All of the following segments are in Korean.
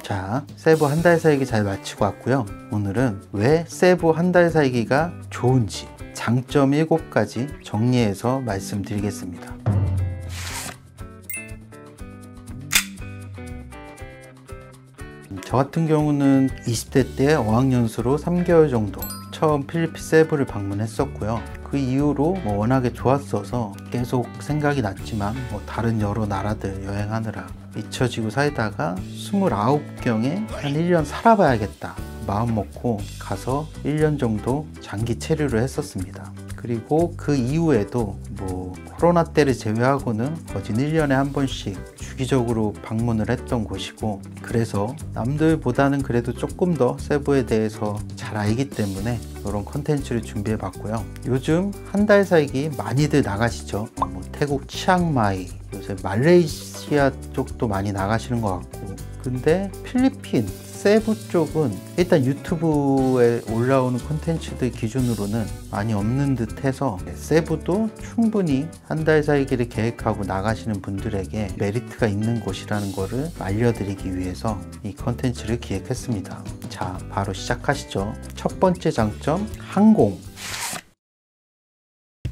자, 세부 한 달 살기 잘 마치고 왔고요. 오늘은 왜 세부 한 달 살기가 좋은지 장점 7가지 정리해서 말씀드리겠습니다. 저 같은 경우는 20대 때 어학연수로 3개월 정도 처음 필리핀 세부를 방문했었고요. 그 이후로 워낙에 좋았어서 계속 생각이 났지만 다른 여러 나라들 여행하느라 잊혀지고 살다가 29경에 한 1년 살아봐야겠다 마음 먹고 가서 1년 정도 장기 체류를 했었습니다. 그리고 그 이후에도 코로나 때를 제외하고는 거진 1년에 한 번씩 주기적으로 방문을 했던 곳이고, 그래서 남들보다는 그래도 조금 더 세부에 대해서 잘 알기 때문에 이런 컨텐츠를 준비해 봤고요. 요즘 한 달 살기 많이들 나가시죠. 태국 치앙마이, 요새 말레이시아 쪽도 많이 나가시는 것 같고, 근데 필리핀 세부 쪽은 일단 유튜브에 올라오는 콘텐츠들 기준으로는 많이 없는 듯 해서 세부도 충분히 한 달 살기를 계획하고 나가시는 분들에게 메리트가 있는 곳이라는 것을 알려드리기 위해서 이 콘텐츠를 기획했습니다. 자, 바로 시작하시죠. 첫 번째 장점, 항공.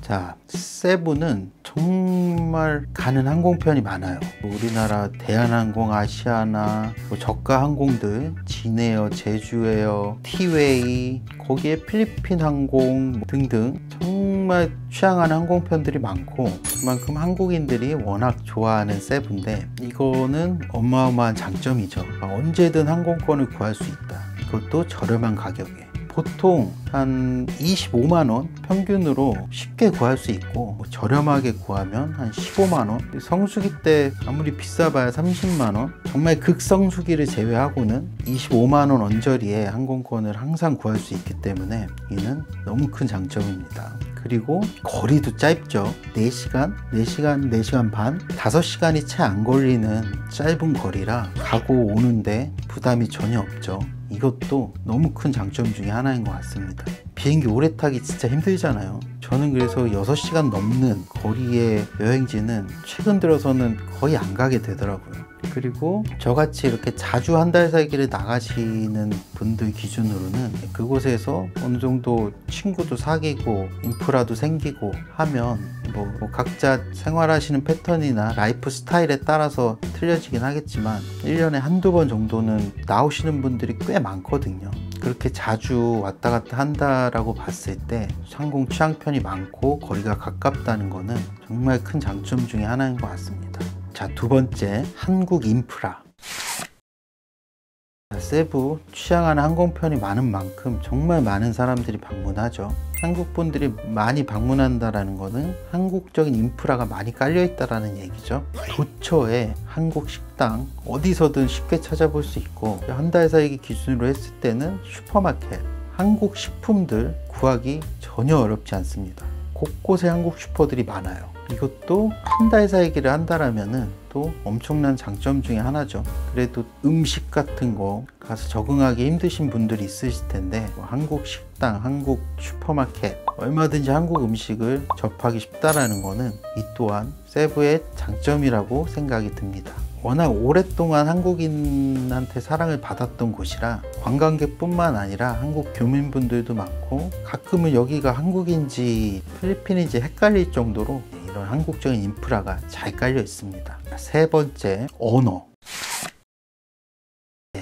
자, 세부는 정말 가는 항공편이 많아요. 우리나라 대한항공, 아시아나, 저가 항공들, 진에어, 제주에어, 티웨이, 거기에 필리핀 항공 등등 정말 취향하는 항공편들이 많고, 그만큼 한국인들이 워낙 좋아하는 세부인데 이거는 어마어마한 장점이죠. 언제든 항공권을 구할 수 있다. 그것도 저렴한 가격에. 보통 한 25만원 평균으로 쉽게 구할 수 있고, 저렴하게 구하면 한 15만원, 성수기 때 아무리 비싸봐야 30만원, 정말 극성수기를 제외하고는 25만원 언저리에 항공권을 항상 구할 수 있기 때문에 이는 너무 큰 장점입니다. 그리고 거리도 짧죠. 4시간 반, 5시간이 채 안 걸리는 짧은 거리라 가고 오는데 부담이 전혀 없죠. 이것도 너무 큰 장점 중에 하나인 것 같습니다. 비행기 오래 타기 진짜 힘들잖아요. 저는 그래서 6시간 넘는 거리의 여행지는 최근 들어서는 거의 안 가게 되더라고요. 그리고 저같이 이렇게 자주 한 달 살기를 나가시는 분들 기준으로는 그곳에서 어느 정도 친구도 사귀고 인프라도 생기고 하면 각자 생활하시는 패턴이나 라이프 스타일에 따라서 틀려지긴 하겠지만 1년에 한두 번 정도는 나오시는 분들이 꽤 많거든요. 그렇게 자주 왔다 갔다 한다라고 봤을 때 항공 취향편이 많고 거리가 가깝다는 거는 정말 큰 장점 중에 하나인 것 같습니다. 자, 두 번째, 한국 인프라. 세부 취향하는 항공편이 많은 만큼 정말 많은 사람들이 방문하죠. 한국 분들이 많이 방문한다는 것은 한국적인 인프라가 많이 깔려 있다는 얘기죠. 도처에 한국 식당 어디서든 쉽게 찾아볼 수 있고, 한 달 살기 기준으로 했을 때는 슈퍼마켓, 한국 식품들 구하기 전혀 어렵지 않습니다. 곳곳에 한국 슈퍼들이 많아요. 이것도 한 달 살기를 한다라면은 또 엄청난 장점 중에 하나죠. 그래도 음식 같은 거 가서 적응하기 힘드신 분들이 있으실 텐데 한국 식당, 한국 슈퍼마켓, 얼마든지 한국 음식을 접하기 쉽다라는 거는 이 또한 세부의 장점이라고 생각이 듭니다. 워낙 오랫동안 한국인한테 사랑을 받았던 곳이라 관광객뿐만 아니라 한국 교민분들도 많고, 가끔은 여기가 한국인지 필리핀인지 헷갈릴 정도로 이런 한국적인 인프라가 잘 깔려 있습니다. 세 번째, 언어.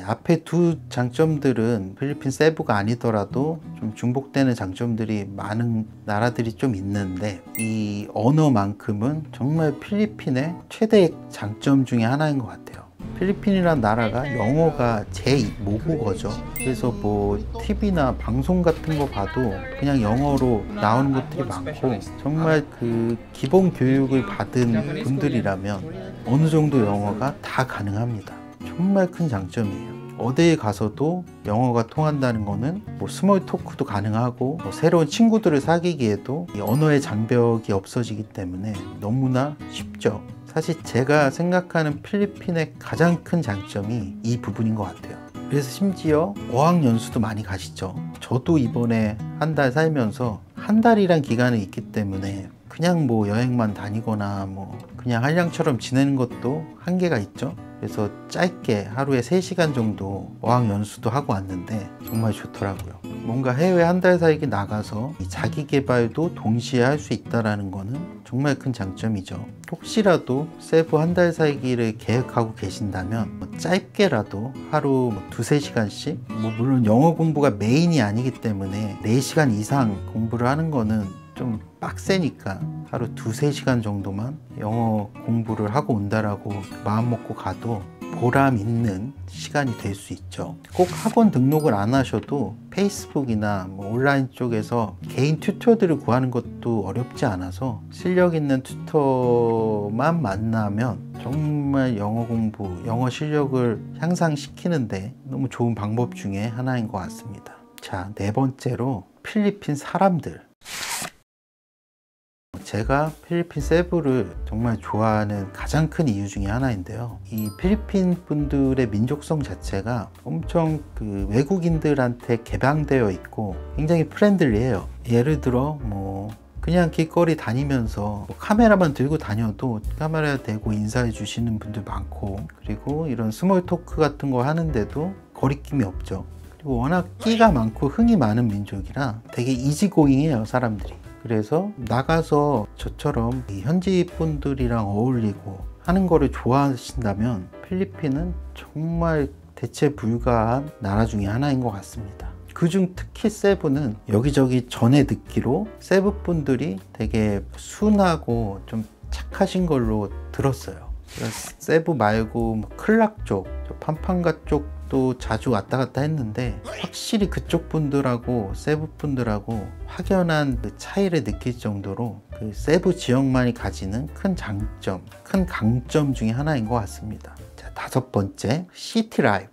앞에 두 장점들은 필리핀 세부가 아니더라도 좀 중복되는 장점들이 많은 나라들이 좀 있는데, 이 언어만큼은 정말 필리핀의 최대 장점 중에 하나인 것 같아요. 필리핀이란 나라가 영어가 제 모국어죠. 그래서 TV나 방송 같은 거 봐도 그냥 영어로 나오는 것들이 많고, 정말 그 기본 교육을 받은 분들이라면 어느 정도 영어가 다 가능합니다. 정말 큰 장점이에요. 어디에 가서도 영어가 통한다는 거는 스몰 토크도 가능하고 새로운 친구들을 사귀기에도 이 언어의 장벽이 없어지기 때문에 너무나 쉽죠. 사실 제가 생각하는 필리핀의 가장 큰 장점이 이 부분인 것 같아요. 그래서 심지어 어학연수도 많이 가시죠. 저도 이번에 한 달 살면서 한 달이란 기간이 있기 때문에 그냥 여행만 다니거나 그냥 한량처럼 지내는 것도 한계가 있죠. 그래서 짧게 하루에 3시간 정도 어학연수도 하고 왔는데 정말 좋더라고요. 뭔가 해외 한 달 살기 나가서 이 자기 개발도 동시에 할 수 있다는 거는 정말 큰 장점이죠. 혹시라도 세부 한 달 살기를 계획하고 계신다면 짧게라도 하루 2-3시간씩, 물론 영어 공부가 메인이 아니기 때문에 4시간 이상 공부를 하는 거는 좀 빡세니까 하루 2-3시간 정도만 영어 공부를 하고 온다라고 마음 먹고 가도 보람 있는 시간이 될 수 있죠. 꼭 학원 등록을 안 하셔도 페이스북이나 온라인 쪽에서 개인 튜터들을 구하는 것도 어렵지 않아서 실력 있는 튜터만 만나면 정말 영어 공부, 영어 실력을 향상시키는데 너무 좋은 방법 중에 하나인 것 같습니다. 자, 4번째로 필리핀 사람들. 제가 필리핀 세부를 정말 좋아하는 가장 큰 이유 중에 하나인데요. 이 필리핀 분들의 민족성 자체가 엄청 외국인들한테 개방되어 있고 굉장히 프렌들리해요. 예를 들어 그냥 길거리 다니면서 카메라만 들고 다녀도 카메라 대고 인사해 주시는 분들 많고, 그리고 이런 스몰 토크 같은 거 하는데도 거리낌이 없죠. 그리고 워낙 끼가 많고 흥이 많은 민족이라 되게 이지고잉해요, 사람들이. 그래서 나가서 저처럼 현지 분들이랑 어울리고 하는 거를 좋아하신다면 필리핀은 정말 대체 불가한 나라 중에 하나인 것 같습니다. 그중 특히 세부는 여기저기 전해 듣기로 세부 분들이 되게 순하고 좀 착하신 걸로 들었어요. 세부 말고 클락 쪽, 팜팡가 쪽도 자주 왔다 갔다 했는데 확실히 그쪽 분들하고 세부 분들하고 확연한 차이를 느낄 정도로 세부 지역만이 가지는 큰 장점, 큰 강점 중에 하나인 것 같습니다. 자, 5번째, 시티 라이프.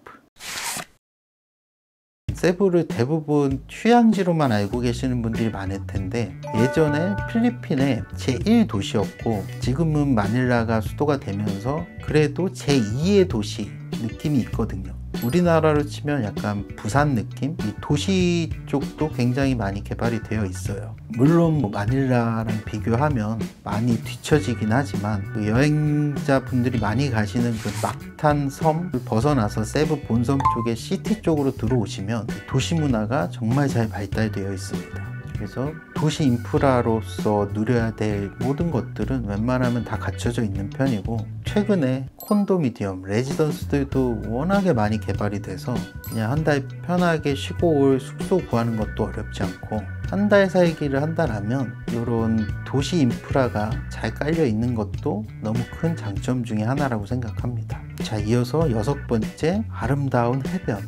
세부를 대부분 휴양지로만 알고 계시는 분들이 많을 텐데, 예전에 필리핀의 제1도시였고 지금은 마닐라가 수도가 되면서 그래도 제2의 도시 느낌이 있거든요. 우리나라로 치면 약간 부산 느낌? 이 도시 쪽도 굉장히 많이 개발이 되어 있어요. 물론 마닐라랑 비교하면 많이 뒤처지긴 하지만 여행자분들이 많이 가시는 막탄 섬을 벗어나서 세부 본섬 쪽의 시티 쪽으로 들어오시면 도시 문화가 정말 잘 발달되어 있습니다. 그래서 도시 인프라로서 누려야 될 모든 것들은 웬만하면 다 갖춰져 있는 편이고, 최근에 콘도미니엄, 레지던스들도 워낙에 많이 개발이 돼서 그냥 한 달 편하게 쉬고 올 숙소 구하는 것도 어렵지 않고, 한 달 살기를 한다면 이런 도시 인프라가 잘 깔려 있는 것도 너무 큰 장점 중에 하나라고 생각합니다. 자, 이어서 6번째, 아름다운 해변.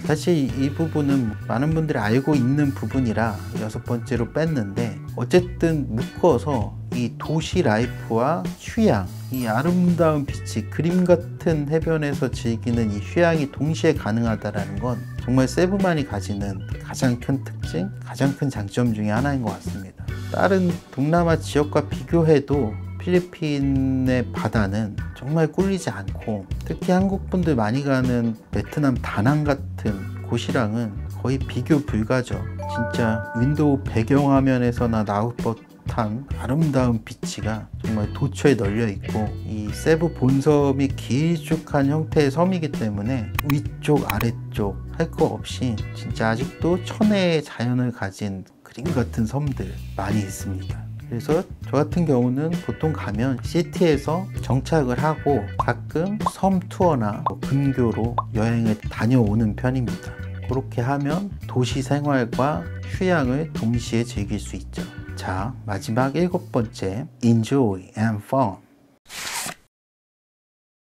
사실 이 부분은 많은 분들이 알고 있는 부분이라 6번째로 뺐는데, 어쨌든 묶어서 이 도시 라이프와 휴양, 이 아름다운 비치, 그림 같은 해변에서 즐기는 이 휴양이 동시에 가능하다는 건 정말 세부만이 가지는 가장 큰 특징, 가장 큰 장점 중에 하나인 것 같습니다. 다른 동남아 지역과 비교해도 필리핀의 바다는 정말 꿀리지 않고, 특히 한국분들 많이 가는 베트남 다낭 같은 곳이랑은 거의 비교 불가죠. 진짜 윈도우 배경화면에서나 나올 법한 아름다운 비치가 정말 도처에 널려 있고, 이 세부 본섬이 길쭉한 형태의 섬이기 때문에 위쪽 아래쪽 할 거 없이 진짜 아직도 천혜의 자연을 가진 그림 같은 섬들 많이 있습니다. 그래서 저 같은 경우는 보통 가면 시티에서 정착을 하고 가끔 섬 투어나 근교로 여행을 다녀오는 편입니다. 그렇게 하면 도시 생활과 휴양을 동시에 즐길 수 있죠. 자, 마지막 7번째, Enjoy and Fun.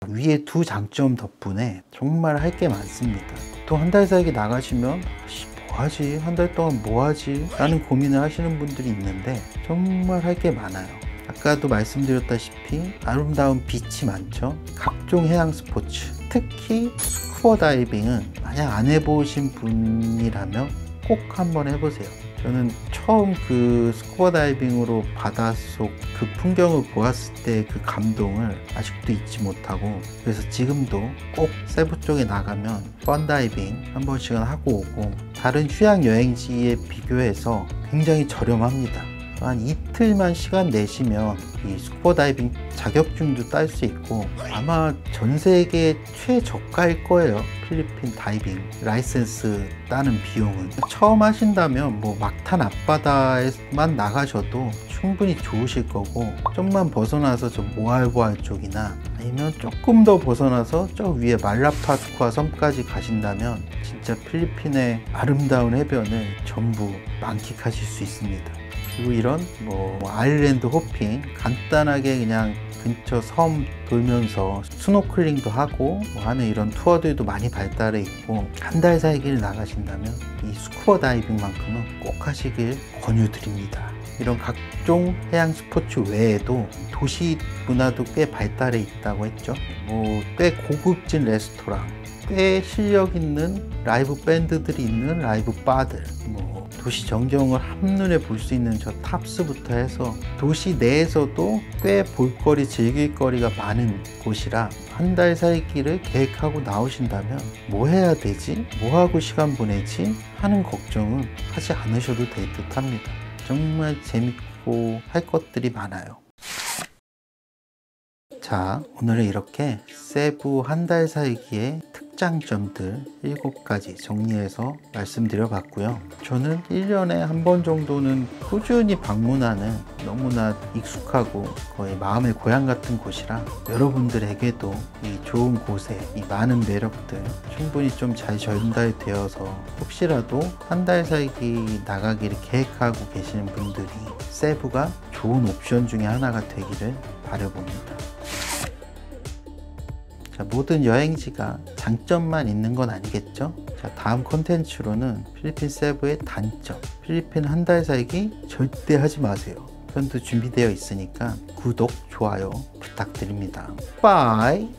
위에 두 장점 덕분에 정말 할 게 많습니다. 보통 한 달 살기 나가시면 뭐하지? 한 달 동안 뭐하지? 라는 고민을 하시는 분들이 있는데 정말 할 게 많아요. 아까도 말씀드렸다시피 아름다운 비치 많죠? 각종 해양 스포츠, 특히 스쿠버 다이빙은 만약 안 해보신 분이라면 꼭 한번 해보세요. 저는 처음 스쿠버 다이빙으로 바닷속 그 풍경을 보았을 때 그 감동을 아직도 잊지 못하고, 그래서 지금도 꼭 세부 쪽에 나가면 펀 다이빙 한 번씩은 하고 오고, 다른 휴양 여행지에 비교해서 굉장히 저렴합니다. 한 이틀만 시간 내시면 이 스쿠버 다이빙 자격증도 딸 수 있고 아마 전 세계 최저가일 거예요. 필리핀 다이빙 라이센스 따는 비용은. 처음 하신다면 뭐 막탄 앞바다에만 나가셔도 충분히 좋으실 거고, 좀만 벗어나서 저 모알보알 쪽이나 아니면 조금 더 벗어나서 저 위에 말라파스쿠아 섬까지 가신다면 진짜 필리핀의 아름다운 해변을 전부 만끽하실 수 있습니다. 그리고 이런 뭐 아일랜드 호핑 간단하게 그냥 근처 섬 돌면서 스노클링도 하고 뭐 하는 이런 투어들도 많이 발달해 있고, 한 달 살기를 나가신다면 이 스쿠버 다이빙만큼은 꼭 하시길 권유드립니다. 이런 각종 해양 스포츠 외에도 도시 문화도 꽤 발달해 있다고 했죠. 뭐 꽤 고급진 레스토랑, 꽤 실력 있는 라이브 밴드들이 있는 라이브 바들, 뭐 도시 전경을 한눈에 볼 수 있는 저 탑스부터 해서 도시 내에서도 꽤 볼거리, 즐길거리가 많은 곳이라 한 달 살기를 계획하고 나오신다면 뭐 해야 되지? 뭐 하고 시간 보내지? 하는 걱정은 하지 않으셔도 될 듯 합니다. 정말 재밌고 할 것들이 많아요. 자, 오늘은 이렇게 세부 한 달 살기의 특장점들 7가지 정리해서 말씀드려 봤고요. 저는 1년에 한 번 정도는 꾸준히 방문하는 너무나 익숙하고 거의 마음의 고향 같은 곳이라 여러분들에게도 이 좋은 곳에 이 많은 매력들 충분히 좀 잘 전달되어서 혹시라도 한 달 살기 나가기를 계획하고 계시는 분들이 세부가 좋은 옵션 중에 하나가 되기를 바라봅니다. 자, 모든 여행지가 장점만 있는 건 아니겠죠? 자, 다음 콘텐츠로는 필리핀 세부의 단점, 필리핀 한 달 살기 절대 하지 마세요. 편도 준비되어 있으니까 구독, 좋아요 부탁드립니다. 빠이!